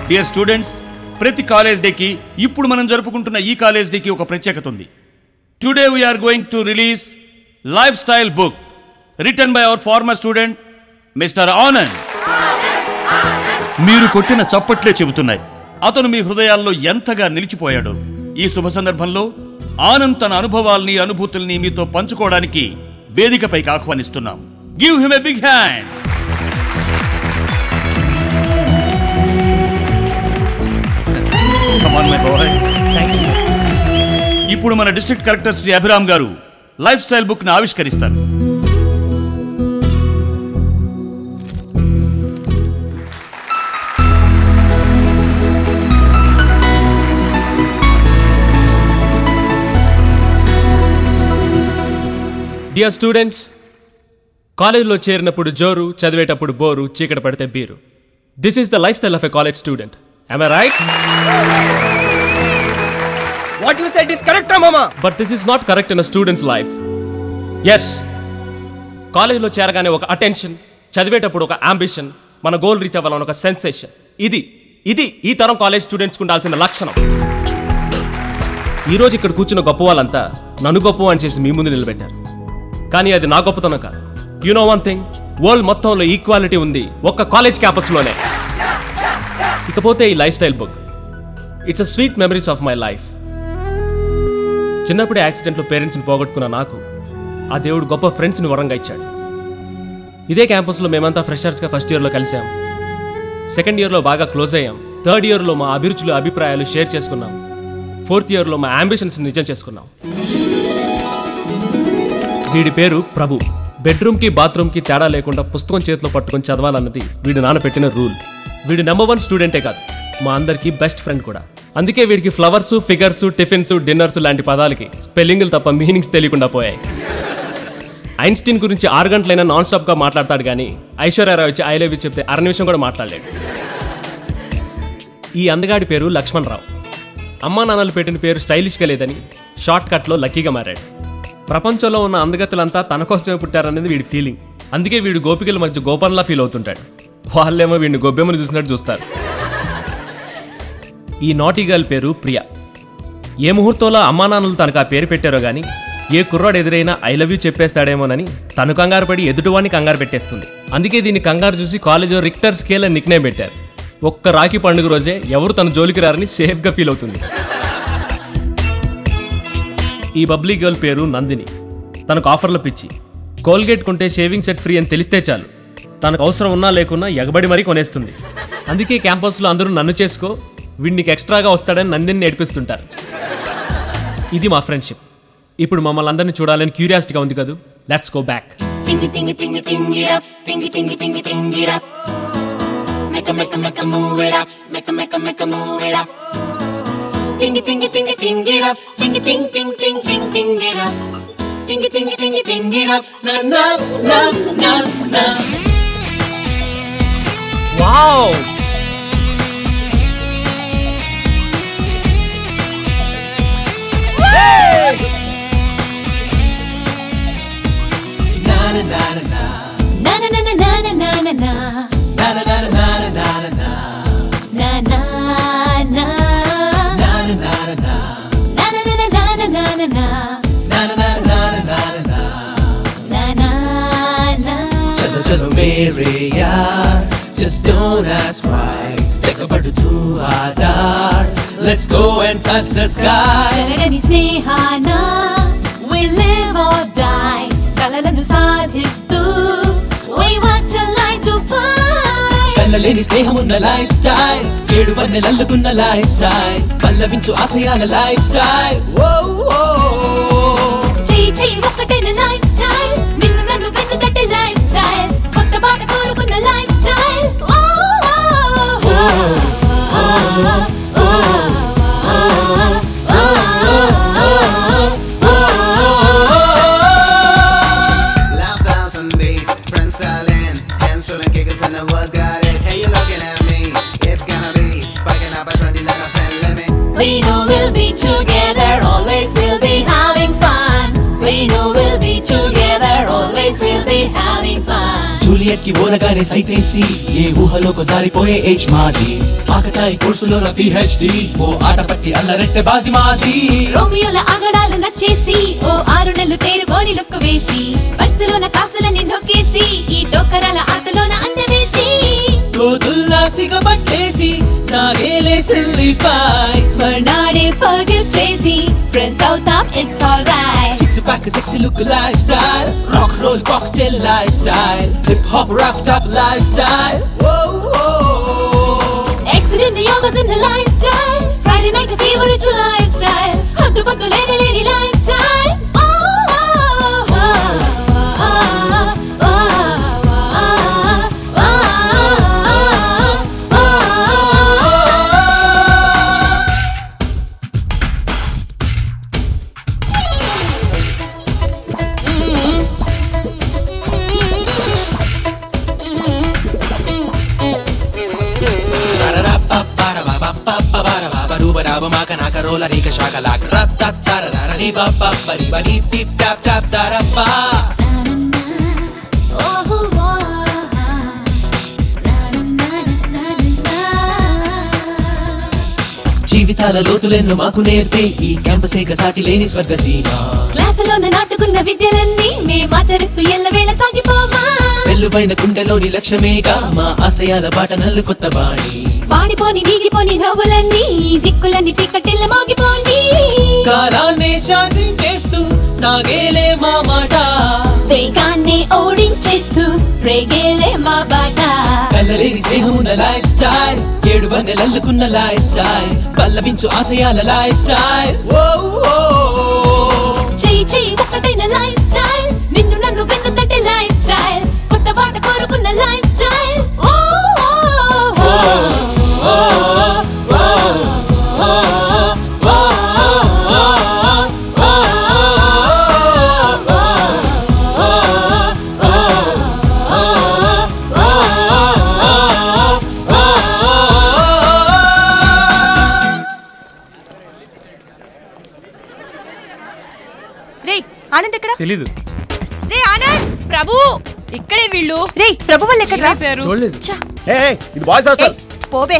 Dear students, ప్రతి college డేకి ఇప్పుడు మనం జరుపుకుంటున్న ఈ కాలేజ్ డేకి ఒక ప్రత్యేకత ఉంది. Today we are going to release lifestyle book written by our former student mister Anand. మీరు కొట్టిన చప్పట్లే చెబుతున్నాయి అతను మీ హృదయాల్లో ఎంతగా నిలిచిపోయాడు. ఈ శుభ సందర్భంలో ఆనంద్ తన అనుభవాల్ని అనుభూతుల్ని మీతో పంచుకోవడానికి వేదికపైకి ఆహ్వానిస్తున్నాం. Give him a big hand. ఇప్పుడు మన డిస్ట్రిక్ట్ కలెక్టర్ శ్రీ అభిరామ్ గారు లైఫ్ స్టైల్ బుక్ ని ఆవిష్కరిస్తారు. డియర్ స్టూడెంట్స్, కాలేజ్లో చేరినప్పుడు జోరు, చదివేటప్పుడు బోరు, చీకటి పడితే beer. This is the life style of a college student. Am I right? What you said is correct, Mama. But this is not correct in a student's life. Yes. కాలేజ్లో చేరగానే ఒక attention, చదివేటప్పుడు ఒక ambition, మన goal reach అవ్వాలని ఒక sensation. ఇది ఈ తరం కాలేజ్ స్టూడెంట్స్కి ఉండాల్సిన లక్షణం. ఈరోజు ఇక్కడ కూర్చున్న గొప్ప వాళ్ళంతా నన్ను గొప్ప అని చేసి మీ ముందు నిలబెట్టారు. కానీ అది నా గొప్పతనం కాదు. You know one thing, world మొత్తంలో ఈక్వాలిటీ ఉంది ఒక్క కాలేజ్ క్యాంపస్లోనే. ఇకపోతే ఈ life style book, it's a sweet memories of my life. చిన్నప్పుడే యాక్సిడెంట్లో పేరెంట్స్ని పోగొట్టుకున్న నాకు ఆ దేవుడు గొప్ప ఫ్రెండ్స్ని వరంగా ఇచ్చాడు. ఇదే క్యాంపస్లో మేమంతా ఫ్రెషర్స్గా ఫస్ట్ ఇయర్లో కలిసాం. సెకండ్ ఇయర్లో బాగా క్లోజ్ అయ్యాం. థర్డ్ ఇయర్లో మా అభిరుచులు, అభిప్రాయాలు షేర్ చేసుకున్నాం. ఫోర్త్ ఇయర్లో మా అంబిషన్స్ నిజం చేసుకున్నాం. వీడి పేరు ప్రభు. బెడ్రూమ్కి బాత్రూమ్కి తేడా లేకుండా పుస్తకం చేతిలో పట్టుకొని చదవాలన్నది వీడి నాన్న పెట్టిన రూల్. వీడు నెంబర్ 1 స్టూడెంటే కాదు, మా అందరికీ బెస్ట్ ఫ్రెండ్ కూడా. అందుకే వీడికి ఫ్లవర్స్, ఫిగర్స్, టిఫిన్స్, డిన్నర్స్ లాంటి పదాలకి స్పెల్లింగ్లు తప్ప మీనింగ్స్ తెలియకుండా పోయాయి. ఐన్స్టీన్ గురించి 6 గంటలైనా నాన్ స్టాప్గా మాట్లాడతాడు, కానీ ఐశ్వర్యరావు వచ్చి ఐ లవ్ యూ చెప్తే 1/2 నిమిషం కూడా మాట్లాడలేడు. ఈ అందగాడి పేరు లక్ష్మణ్ రావు. అమ్మా నాన్నలు పెట్టిన పేరు స్టైలిష్గా లేదని షార్ట్ కట్లో లక్కీగా మారాడు. ప్రపంచంలో ఉన్న అందగతులంతా తన కోసమే పుట్టారనేది వీడి ఫీలింగ్. అందుకే వీడు గోపికల మధ్య గోపన్లా ఫీల్ అవుతుంటాడు. వాళ్ళేమో వీడిని గొబ్బెమ్మని చూసినట్టు చూస్తారు. ఈ నాటీ గర్ల్ పేరు ప్రియా. ఏ ముహూర్తంలో అమ్మా నాన్నలు తనకు ఆ పేరు పెట్టారో కానీ ఏ కుర్రాడు ఎదురైనా ఐ లవ్ యూ చెప్పేస్తాడేమోనని తను కంగారు పడి ఎదుటివాడిని కంగారు పెట్టేస్తుంది. అందుకే దీన్ని కంగారు చూసి కాలేజీలో రిక్టర్ స్కేల్ అని నిక్నేమ్ పెట్టారు. ఒక్క రాఖీ పండుగ రోజే ఎవరు తన జోలికి రారని సేఫ్గా ఫీల్ అవుతుంది. ఈ బబ్లీ గర్ల్ పేరు నందిని. తనకు ఆఫర్ల పిచ్చి. కోల్గేట్ కొంటే షేవింగ్ సెట్ ఫ్రీ అని తెలిస్తే చాలు తనకు అవసరం ఉన్నా లేకున్నా ఎగబడి మరీ కొనేస్తుంది. అందుకే క్యాంపస్లో అందరూ నన్ను చేసుకో, వీడికి ఎక్స్ట్రాగా వస్తాడని నందిని నేర్పిస్తుంటారు. ఇది మా ఫ్రెండ్షిప్. ఇప్పుడు మమ్మల్ని అందరినీ చూడాలని క్యూరియాసిటీగా ఉంది కదా. Let's go back. Wow! Hey! Na na na na na. Na na na na na na na na na. Na na na na na na na na. Na na na. Na na na na na. Na na na na na na na na. Na na na na na na na. Na na na. Chalo chalo mere yaar. Just don't ask why. Tekabadu tu aadar. Let's go and touch the sky. Charanani snehana, we live or die. Kalalanu sadhistu, we want to light to fight. Kallaleni snehamunna lifestyle, kedu vannellallukunna lifestyle. Pallavinchu asayala lifestyle. Whoa whoa. Chee chee okkatena lifestyle, minnu nannu vennu tatti lifestyle. Kotta paata korukunna lifestyle. Oh oh oh oh oh. We know we'll be together, always we'll be having fun. We know we'll be together, always we'll be having fun. Juliet కి ఓరగానే సైటేసి ఏ ఊహలోకి జారిపోయే age మాది ఆకతాయి కోర్సులో నా PhD ఓ ఆట పట్టి అల్లరెట్టె బాజి మాది రోమియోల ఆగడాలు నచ్చేసి ఓ 6 నెలలు తేరుకొని లుక్కు వేసి పర్సులోన కాసులని నొక్కేసి ఈ టోకరాల ఆటలోన అందవేసి గోదుల్లా సిగబట్టేసి సాగేలే సిల్లీ ఫైట్ మర్నాడే ఫర్గివ్ చేసి ఫ్రెండ్స్ అవుతాం it's alright six pack sexy look lifestyle rock roll cocktail lifestyle hip hop rap top lifestyle Accident yoga's in the lifestyle Friday night a favorite lifestyle Haddu paddu leni lifestyle Rola rika shaka lak rat tat tar rar ri ba ba ba ri ba ri tip tap tap tar ba జీవితాల లోతులెన్నో మాకు నేర్పే ఈ క్యాంపసే గసాటి లేని స్వర్గసీమ క్లాసులోన నాటుకున్న విద్యలన్నీ మేమాచరిస్తూ ఎల్లవేళ సాగిపోమా వెల్లువైన గుండెలోని లక్ష్యమేగా మా ఆశయాల బాట నల్లు కొత్త బాణి వాడిపోని వీగిపోని నవ్వులన్నీ దిక్కులన్నీ పిక్కటిల్ల మోగిపోని కాలాన్నే శాసించేస్తూ సాగేలే మా మాట వేగాన్నే ఓడించేస్తూ రేగేలే మా బాట కళ్ళలేని స్నేహమున్న లైఫ్ స్టైల్ 7 వన్నెలల్లుకున్న లైఫ్ స్టైల్ పల్లవించు ఆశయాల లైఫ్ స్టైల్ చెయ్యి చెయ్యి ఒకటైన లైఫ్ స్టైల్ నిన్ను నన్ను వెన్ను తట్టే లైఫ్ స్టైల్ కొత్త బాట కోరుకున్న లైఫ్ స్టైల్ ఆనంద్ ఎక్కడ తెలీదు. రే ఆనంద్ ప్రభు ఇక్కడే వీళ్ళు రే ప్రభు వాళ్ళు ఎక్కడ పేరు ఇది బాయ్స్ హాస్టల్ పోవే